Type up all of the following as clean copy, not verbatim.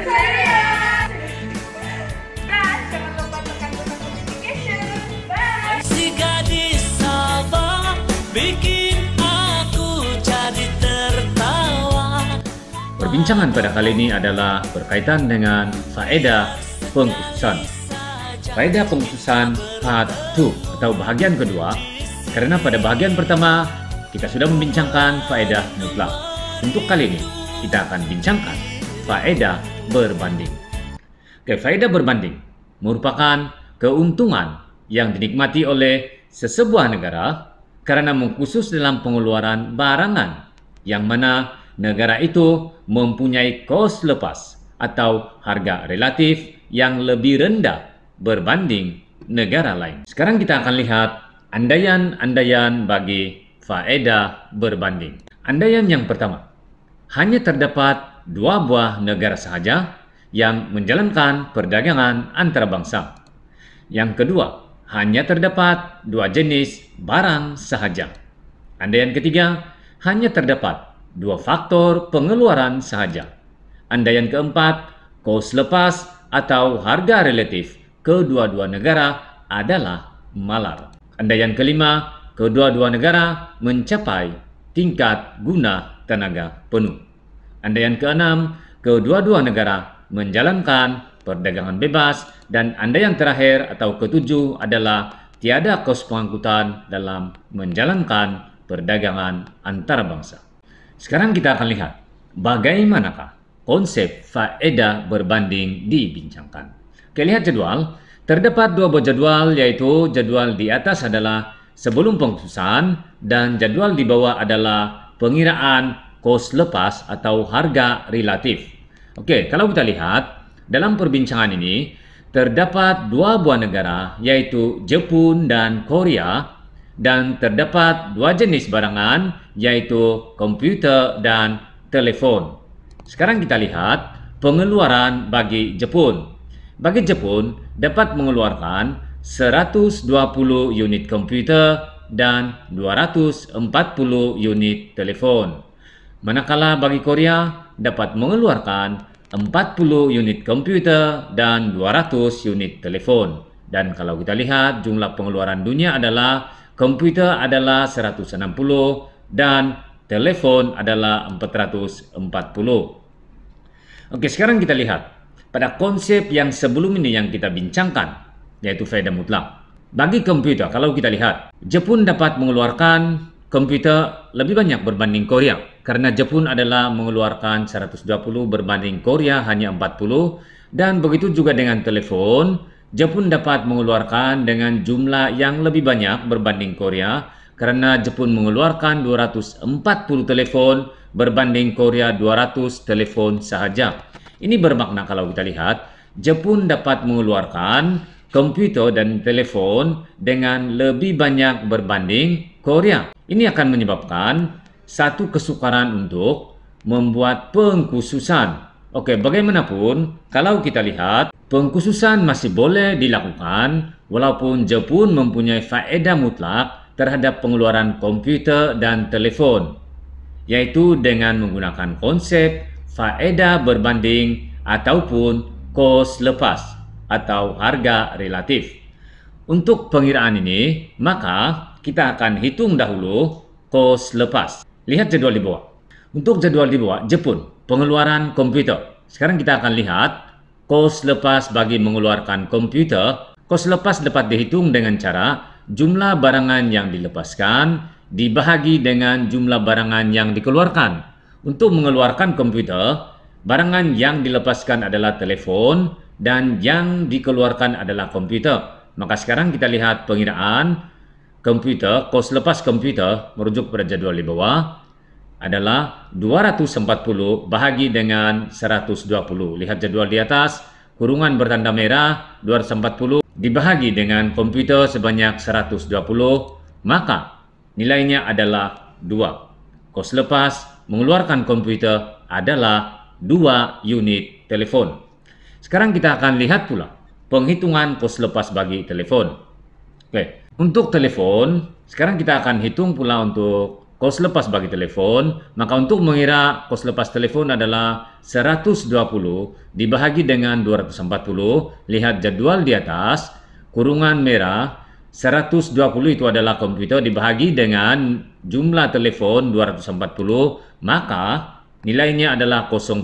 saya. Dan jangan lupa tekan tombol notification. Bye. Si gadis Sabah bikin aku jadi tertawa. Perbincangan pada kali ini adalah berkaitan dengan faedah pengkhususan. Faedah pengkhususan part 2 atau bahagian kedua, karena pada bahagian pertama kita sudah membincangkan faedah mutlak. Untuk kali ini kita akan bincangkan faedah berbanding. Faedah berbanding merupakan keuntungan yang dinikmati oleh sesebuah negara karena mengkhusus dalam pengeluaran barangan yang mana negara itu mempunyai kos lepas atau harga relatif yang lebih rendah berbanding negara lain. Sekarang kita akan lihat andaian-andaian bagi faedah berbanding. Andaian yang pertama, hanya terdapat 2 buah negara sahaja yang menjalankan perdagangan antarabangsa. Yang kedua, hanya terdapat 2 jenis barang sahaja. Andaian ketiga, hanya terdapat 2 faktor pengeluaran sahaja. Andaian keempat, kos lepas atau harga relatif kedua-dua negara adalah malar. Andaian kelima, kedua-dua negara mencapai tingkat guna tenaga penuh. Andaian keenam, kedua-dua negara menjalankan perdagangan bebas. Dan andaian terakhir atau ketujuh adalah tiada kos pengangkutan dalam menjalankan perdagangan antarabangsa. Sekarang kita akan lihat bagaimanakah konsep faedah berbanding dibincangkan. Lihat jadwal. Terdapat 2 buah jadwal, yaitu jadwal di atas adalah sebelum pengkhususan dan jadwal di bawah adalah pengiraan kos lepas atau harga relatif. Kalau kita lihat dalam perbincangan ini terdapat 2 buah negara, yaitu Jepun dan Korea, dan terdapat 2 jenis barangan, yaitu komputer dan telepon. Sekarang kita lihat pengeluaran bagi Jepun. Bagi Jepun dapat mengeluarkan 120 unit komputer dan 240 unit telepon. Manakala bagi Korea dapat mengeluarkan 40 unit komputer dan 200 unit telepon. Dan kalau kita lihat jumlah pengeluaran dunia adalah komputer adalah 160 dan telepon adalah 440. Sekarang kita lihat pada konsep yang sebelum ini yang kita bincangkan, yaitu faedah mutlak. Bagi komputer, kalau kita lihat, Jepun dapat mengeluarkan komputer lebih banyak berbanding Korea. Karena Jepun adalah mengeluarkan 120 berbanding Korea hanya 40. Dan begitu juga dengan telepon, Jepun dapat mengeluarkan dengan jumlah yang lebih banyak berbanding Korea. Karena Jepun mengeluarkan 240 telepon berbanding Korea 200 telepon sahaja. Ini bermakna kalau kita lihat, Jepun dapat mengeluarkan komputer dan telepon dengan lebih banyak berbanding Korea. Ini akan menyebabkan satu kesukaran untuk membuat pengkhususan. Bagaimanapun, kalau kita lihat, pengkhususan masih boleh dilakukan walaupun Jepun mempunyai faedah mutlak terhadap pengeluaran komputer dan telepon, yaitu dengan menggunakan konsep faedah berbanding ataupun kos lepas atau harga relatif. Untuk pengiraan ini, maka kita akan hitung dahulu kos lepas. Lihat jadwal di bawah. Untuk jadwal di bawah, Jepun, pengeluaran komputer. Sekarang kita akan lihat kos lepas bagi mengeluarkan komputer. Kos lepas dapat dihitung dengan cara jumlah barangan yang dilepaskan dibahagi dengan jumlah barangan yang dikeluarkan. Untuk mengeluarkan komputer, barangan yang dilepaskan adalah telepon dan yang dikeluarkan adalah komputer. Maka sekarang kita lihat pengiraan komputer, kos lepas komputer merujuk pada jadwal di bawah adalah 240 bahagi dengan 120. Lihat jadwal di atas, kurungan bertanda merah 240 dibahagi dengan komputer sebanyak 120, maka nilainya adalah 2. Kos lepas mengeluarkan komputer adalah 2 unit telepon. Sekarang kita akan lihat pula penghitungan kos lepas bagi telepon. Untuk telepon, sekarang kita akan hitung pula untuk kos lepas bagi telefon, maka untuk mengira kos lepas telefon adalah 120 dibahagi dengan 240. Lihat jadual di atas, kurungan merah, 120 itu adalah komputer dibahagi dengan jumlah telefon 240, maka nilainya adalah 0.5.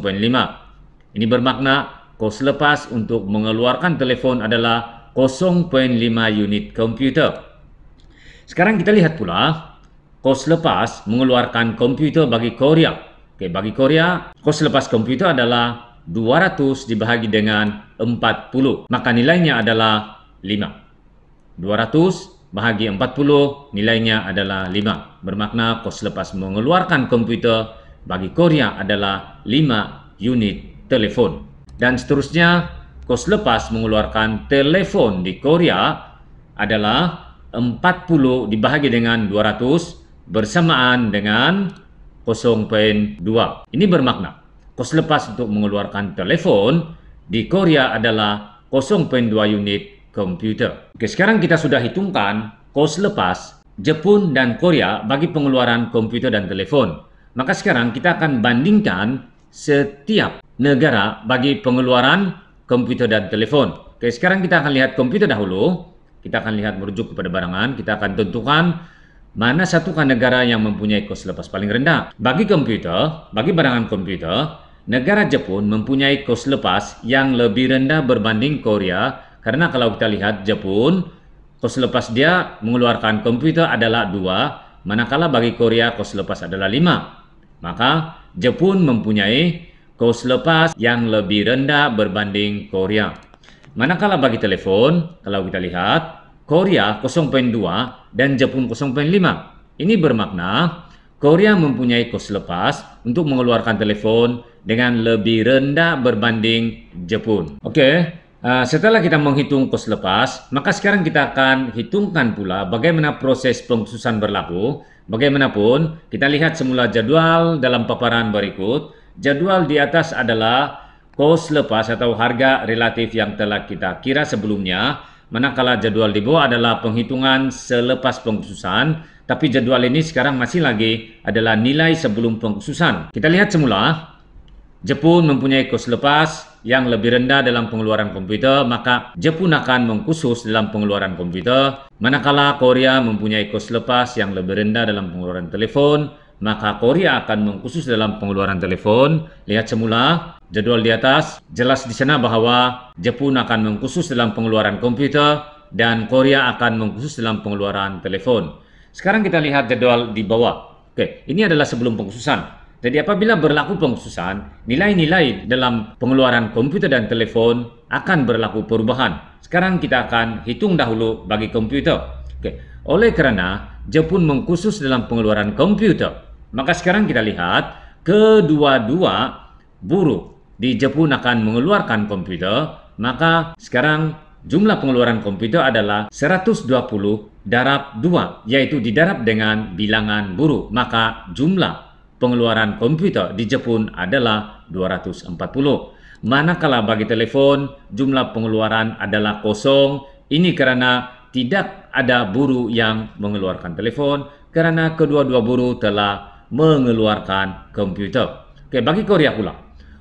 Ini bermakna kos lepas untuk mengeluarkan telefon adalah 0.5 unit komputer. Sekarang kita lihat pula kos lepas mengeluarkan komputer bagi Korea. Okey, bagi Korea, kos lepas komputer adalah 200 dibahagi dengan 40. Maka nilainya adalah 5. 200 bahagi 40, nilainya adalah 5. Bermakna kos lepas mengeluarkan komputer bagi Korea adalah 5 unit telepon. Dan seterusnya, kos lepas mengeluarkan telepon di Korea adalah 40 dibahagi dengan 200 bersamaan dengan 0.2. Ini bermakna kos lepas untuk mengeluarkan telefon di Korea adalah 0.2 unit komputer. Oke, sekarang kita sudah hitungkan kos lepas Jepun dan Korea bagi pengeluaran komputer dan telepon. Maka sekarang kita akan bandingkan setiap negara bagi pengeluaran komputer dan telepon. Oke, sekarang kita akan lihat komputer dahulu. Kita akan lihat merujuk kepada barangan. Kita akan tentukan mana satukah negara yang mempunyai kos lepas paling rendah. Bagi komputer, bagi barangan komputer, negara Jepun mempunyai kos lepas yang lebih rendah berbanding Korea. Karena kalau kita lihat Jepun, kos lepas dia mengeluarkan komputer adalah 2, manakala bagi Korea kos lepas adalah 5. Maka Jepun mempunyai kos lepas yang lebih rendah berbanding Korea. Manakala bagi telepon, kalau kita lihat, Korea 0.2 dan Jepun 0.5. Ini bermakna Korea mempunyai kos lepas untuk mengeluarkan telepon dengan lebih rendah berbanding Jepun. Oke, setelah kita menghitung kos lepas, maka sekarang kita akan hitungkan pula bagaimana proses pengkhususan berlaku. Bagaimanapun, kita lihat semula jadwal dalam paparan berikut. Jadwal di atas adalah kos lepas atau harga relatif yang telah kita kira sebelumnya. Manakala jadwal di bawah adalah penghitungan selepas pengkhususan, tapi jadwal ini sekarang masih lagi adalah nilai sebelum pengkhususan. Kita lihat semula, Jepun mempunyai kos lepas yang lebih rendah dalam pengeluaran komputer, maka Jepun akan mengkhusus dalam pengeluaran komputer. Manakala Korea mempunyai kos lepas yang lebih rendah dalam pengeluaran telepon, maka Korea akan mengkhusus dalam pengeluaran telepon. Lihat semula jadwal di atas, jelas di sana bahwa Jepun akan mengkhusus dalam pengeluaran komputer dan Korea akan mengkhusus dalam pengeluaran telepon. Sekarang kita lihat jadwal di bawah. Oke, ini adalah sebelum pengkhususan. Jadi apabila berlaku pengkhususan, nilai-nilai dalam pengeluaran komputer dan telepon akan berlaku perubahan. Sekarang kita akan hitung dahulu bagi komputer. Oke, oleh kerana Jepun mengkhusus dalam pengeluaran komputer, maka sekarang kita lihat kedua-dua buruh di Jepun akan mengeluarkan komputer, maka sekarang jumlah pengeluaran komputer adalah 120 darab 2, yaitu didarab dengan bilangan buruh. Maka jumlah pengeluaran komputer di Jepun adalah 240. Manakala bagi telepon, jumlah pengeluaran adalah 0. Ini karena tidak ada buruh yang mengeluarkan telepon, karena kedua-dua buruh telah mengeluarkan komputer. Oke, bagi Korea pula.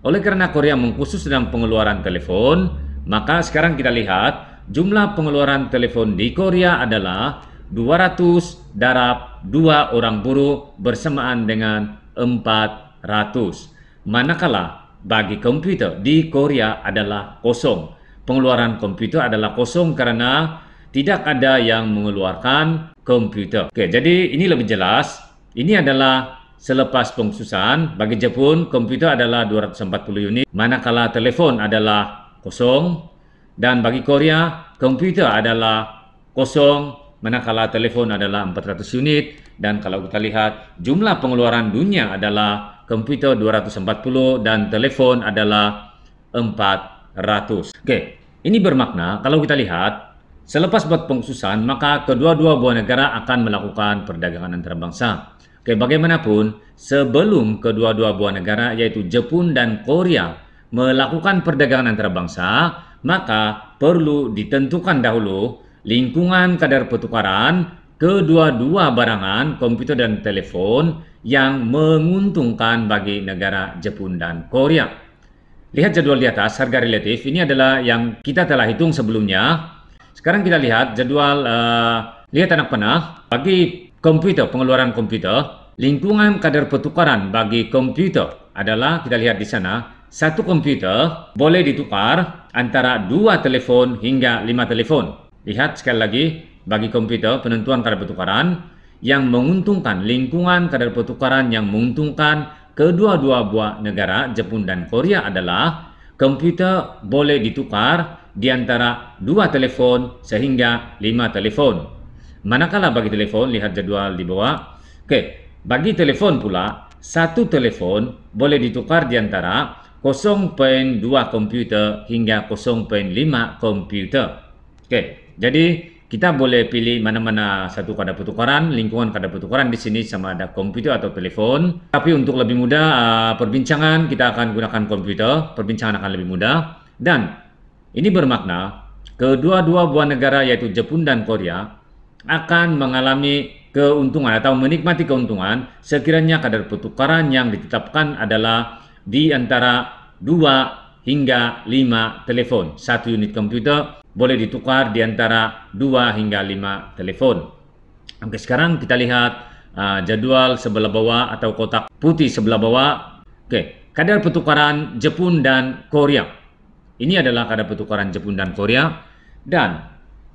Oleh karena Korea mengkhusus dalam pengeluaran telepon, maka sekarang kita lihat jumlah pengeluaran telepon di Korea adalah 200 darab 2 orang buruh bersamaan dengan 400. Manakala bagi komputer di Korea adalah 0. Pengeluaran komputer adalah 0 karena tidak ada yang mengeluarkan komputer. Oke, jadi ini lebih jelas. Ini adalah selepas pengkhususan. Bagi Jepun, komputer adalah 240 unit, manakala telepon adalah 0. Dan bagi Korea, komputer adalah 0, manakala telepon adalah 400 unit. Dan kalau kita lihat, jumlah pengeluaran dunia adalah komputer 240 dan telepon adalah 400. Oke, ini bermakna kalau kita lihat, selepas buat pengkhususan, maka kedua-dua buah negara akan melakukan perdagangan antarabangsa. Oke, bagaimanapun, sebelum kedua-dua buah negara, yaitu Jepun dan Korea, melakukan perdagangan antarabangsa, maka perlu ditentukan dahulu lingkungan kadar pertukaran kedua-dua barangan komputer dan telefon yang menguntungkan bagi negara Jepun dan Korea. Lihat jadwal di atas, harga relatif. Ini adalah yang kita telah hitung sebelumnya. Sekarang kita lihat jadwal, lihat anak panah. Bagi komputer, pengeluaran komputer, lingkungan kadar pertukaran bagi komputer adalah, kita lihat di sana, satu komputer boleh ditukar antara 2 telepon hingga 5 telepon. Lihat sekali lagi, bagi komputer, penentuan kadar pertukaran yang menguntungkan, lingkungan kadar pertukaran yang menguntungkan kedua-dua buah negara Jepun dan Korea adalah komputer boleh ditukar di antara 2 telepon sehingga 5 telepon. Manakala bagi telepon, lihat jadwal di bawah. Bagi telepon pula, satu telepon boleh ditukar di antara 0.2 komputer hingga 0.5 komputer. Jadi kita boleh pilih mana-mana satu kadar pertukaran, lingkungan kadar pertukaran di sini sama ada komputer atau telepon. Tapi untuk lebih mudah perbincangan, kita akan gunakan komputer. Perbincangan akan lebih mudah. Dan ini bermakna kedua-dua buah negara yaitu Jepun dan Korea akan mengalami keuntungan atau menikmati keuntungan sekiranya kadar pertukaran yang ditetapkan adalah di antara 2 hingga 5 telepon. Satu unit komputer boleh ditukar di antara 2 hingga 5 telepon. Sekarang kita lihat jadwal sebelah bawah atau kotak putih sebelah bawah. Kadar pertukaran Jepun dan Korea. Ini adalah kadar pertukaran Jepun dan Korea. Dan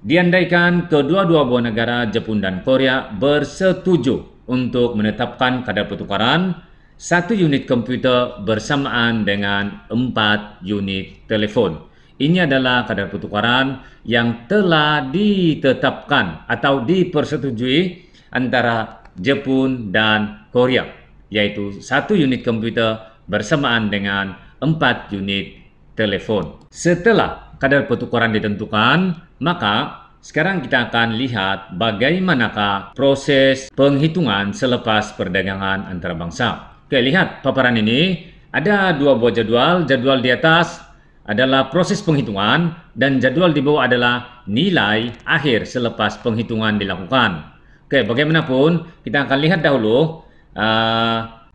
diandaikan kedua-dua buah negara Jepun dan Korea bersetuju untuk menetapkan kadar pertukaran satu unit komputer bersamaan dengan 4 unit telepon. Ini adalah kadar pertukaran yang telah ditetapkan atau dipersetujui antara Jepun dan Korea, yaitu satu unit komputer bersamaan dengan 4 unit telepon. Setelah kadar pertukaran ditentukan, maka sekarang kita akan lihat bagaimanakah proses penghitungan selepas perdagangan antarabangsa. Lihat paparan ini, ada 2 buah jadwal. Jadwal di atas adalah proses penghitungan dan jadwal di bawah adalah nilai akhir selepas penghitungan dilakukan. Bagaimanapun, kita akan lihat dahulu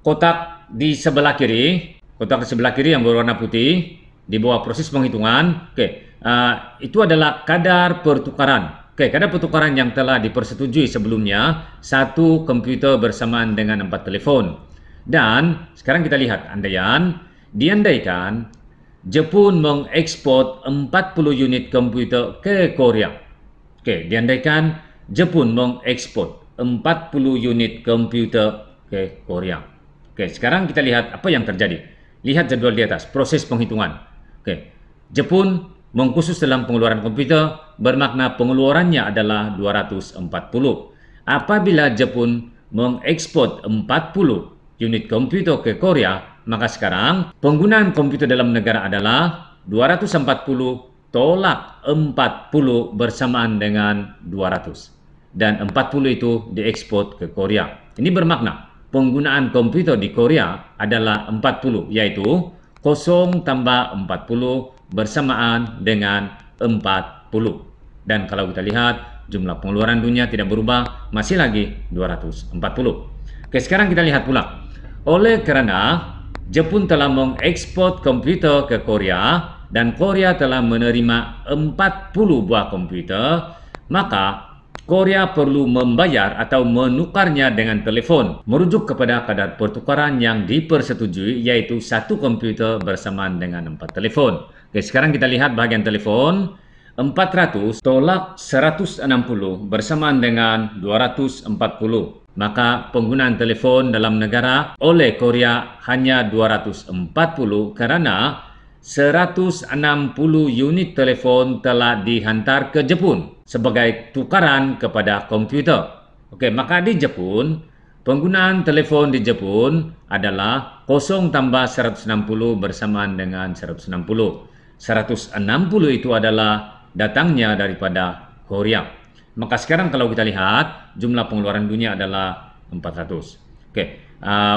kotak di sebelah kiri. Kotak di sebelah kiri yang berwarna putih di bawah proses penghitungan. Itu adalah kadar pertukaran. Kadar pertukaran yang telah dipersetujui sebelumnya, satu komputer bersamaan dengan 4 telepon. Dan sekarang kita lihat andaian, diandaikan Jepun mengekspor 40 unit komputer ke Korea. Diandaikan Jepun mengekspor 40 unit komputer ke Korea. Sekarang kita lihat apa yang terjadi. Lihat jadwal di atas, proses penghitungan. Jepun mengkhusus dalam pengeluaran komputer, bermakna pengeluarannya adalah 240. Apabila Jepun mengekspor 40 unit komputer ke Korea, maka sekarang penggunaan komputer dalam negara adalah 240 tolak 40 bersamaan dengan 200. Dan 40 itu diekspor ke Korea. Ini bermakna penggunaan komputer di Korea adalah 40, yaitu 0 tambah 40 bersamaan dengan 40. Dan kalau kita lihat jumlah pengeluaran dunia tidak berubah, masih lagi 240. Sekarang kita lihat pula. Oleh kerana Jepun telah mengekspor komputer ke Korea dan Korea telah menerima 40 buah komputer, maka Korea perlu membayar atau menukarnya dengan telepon merujuk kepada kadar pertukaran yang dipersetujui, yaitu satu komputer bersamaan dengan 4 telepon. Sekarang kita lihat bahagian telepon. 400 tolak 160 bersamaan dengan 240. Maka penggunaan telefon dalam negara oleh Korea hanya 240 kerana 160 unit telefon telah dihantar ke Jepun sebagai tukaran kepada komputer. Maka di Jepun, penggunaan telefon di Jepun adalah 0 tambah 160 bersamaan dengan 160. 160 itu adalah datangnya daripada Korea. Maka sekarang kalau kita lihat jumlah pengeluaran dunia adalah 400.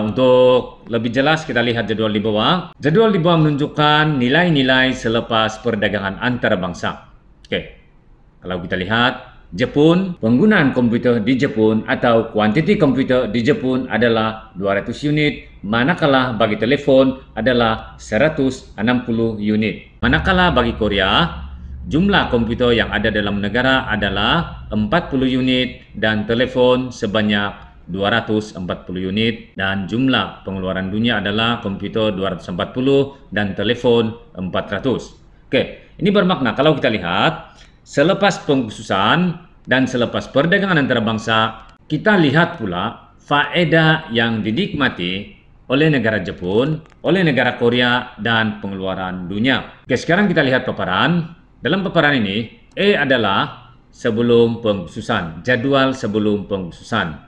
Untuk lebih jelas kita lihat jadwal di bawah. Jadwal di bawah menunjukkan nilai-nilai selepas perdagangan antarabangsa. Kalau kita lihat Jepun, penggunaan komputer di Jepun atau kuantiti komputer di Jepun adalah 200 unit, manakala bagi telefon adalah 160 unit. Manakala bagi Korea, jumlah komputer yang ada dalam negara adalah 40 unit dan telefon sebanyak 240 unit, dan jumlah pengeluaran dunia adalah komputer 240 dan telefon 400. Oke, ini bermakna kalau kita lihat selepas pengkhususan dan selepas perdagangan antarabangsa, kita lihat pula faedah yang dinikmati oleh negara Jepun, oleh negara Korea, dan pengeluaran dunia. Oke, sekarang kita lihat paparan. Dalam paparan ini, E adalah sebelum pengkhususan, jadwal sebelum pengkhususan.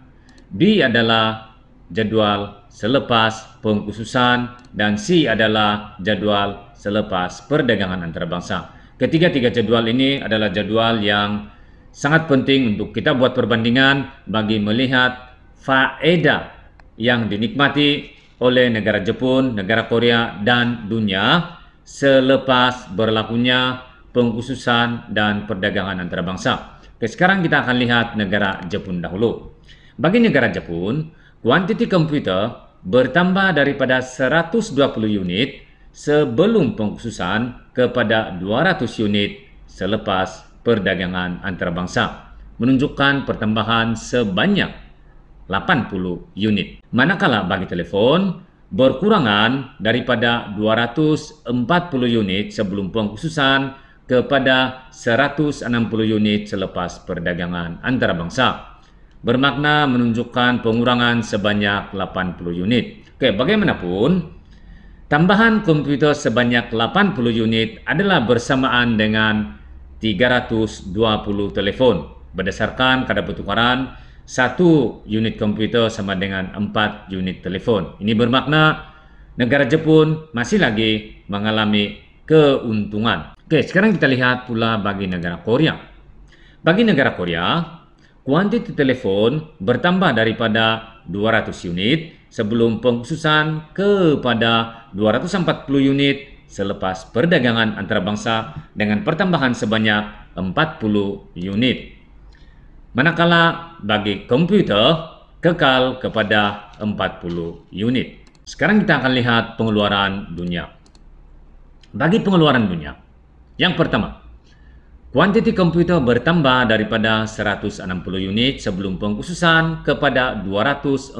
B adalah jadwal selepas pengkhususan, dan C adalah jadwal selepas perdagangan antarabangsa. Ketiga-tiga jadwal ini adalah jadwal yang sangat penting untuk kita buat perbandingan bagi melihat faedah yang dinikmati oleh negara Jepun, negara Korea, dan dunia selepas berlakunya pengkhususan dan perdagangan antarabangsa. Oke, sekarang kita akan lihat negara Jepun dahulu. Bagi negara Jepun, kuantiti komputer bertambah daripada 120 unit sebelum pengkhususan kepada 200 unit selepas perdagangan antarabangsa, menunjukkan pertambahan sebanyak 80 unit. Manakala bagi telefon, berkurangan daripada 240 unit sebelum pengkhususan kepada 160 unit selepas perdagangan antarabangsa, bermakna menunjukkan pengurangan sebanyak 80 unit. Oke, bagaimanapun, tambahan komputer sebanyak 80 unit adalah bersamaan dengan 320 telepon. Berdasarkan kadar pertukaran, 1 unit komputer sama dengan 4 unit telepon. Ini bermakna negara Jepun masih lagi mengalami keuntungan. Oke, sekarang kita lihat pula bagi negara Korea. Bagi negara Korea, kuantiti telepon bertambah daripada 200 unit sebelum pengkhususan kepada 240 unit selepas perdagangan antarabangsa dengan pertambahan sebanyak 40 unit. Manakala bagi komputer kekal kepada 40 unit. Sekarang kita akan lihat pengeluaran dunia. Bagi pengeluaran dunia, yang pertama, kuantiti komputer bertambah daripada 160 unit sebelum pengkhususan kepada 240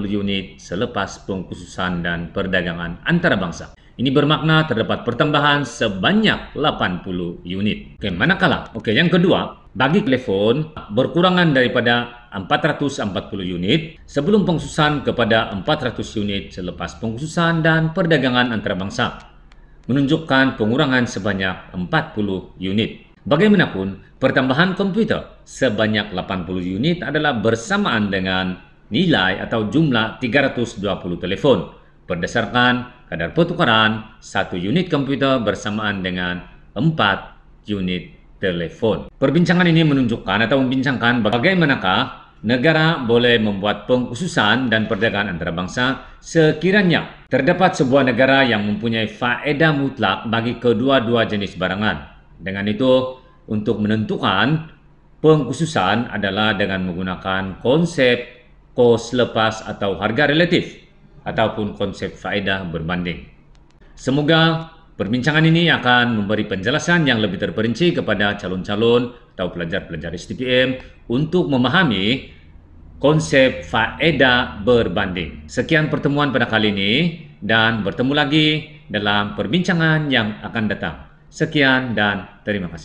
unit selepas pengkhususan dan perdagangan antarabangsa. Ini bermakna terdapat pertambahan sebanyak 80 unit. Oke, manakala? Oke, yang kedua, bagi telepon berkurangan daripada 440 unit sebelum pengkhususan kepada 400 unit selepas pengkhususan dan perdagangan antarabangsa, menunjukkan pengurangan sebanyak 40 unit. Bagaimanapun, pertambahan komputer sebanyak 80 unit adalah bersamaan dengan nilai atau jumlah 320 telepon. Berdasarkan kadar pertukaran, 1 unit komputer bersamaan dengan 4 unit telepon. Perbincangan ini menunjukkan atau membincangkan bagaimanakah negara boleh membuat pengkhususan dan perdagangan antarabangsa sekiranya terdapat sebuah negara yang mempunyai faedah mutlak bagi kedua-dua jenis barangan. Dengan itu, untuk menentukan pengkhususan adalah dengan menggunakan konsep kos lepas atau harga relatif ataupun konsep faedah berbanding. Semoga perbincangan ini akan memberi penjelasan yang lebih terperinci kepada calon-calon atau pelajar-pelajar STPM untuk memahami konsep faedah berbanding. Sekian pertemuan pada kali ini dan bertemu lagi dalam perbincangan yang akan datang. Sekian dan terima kasih.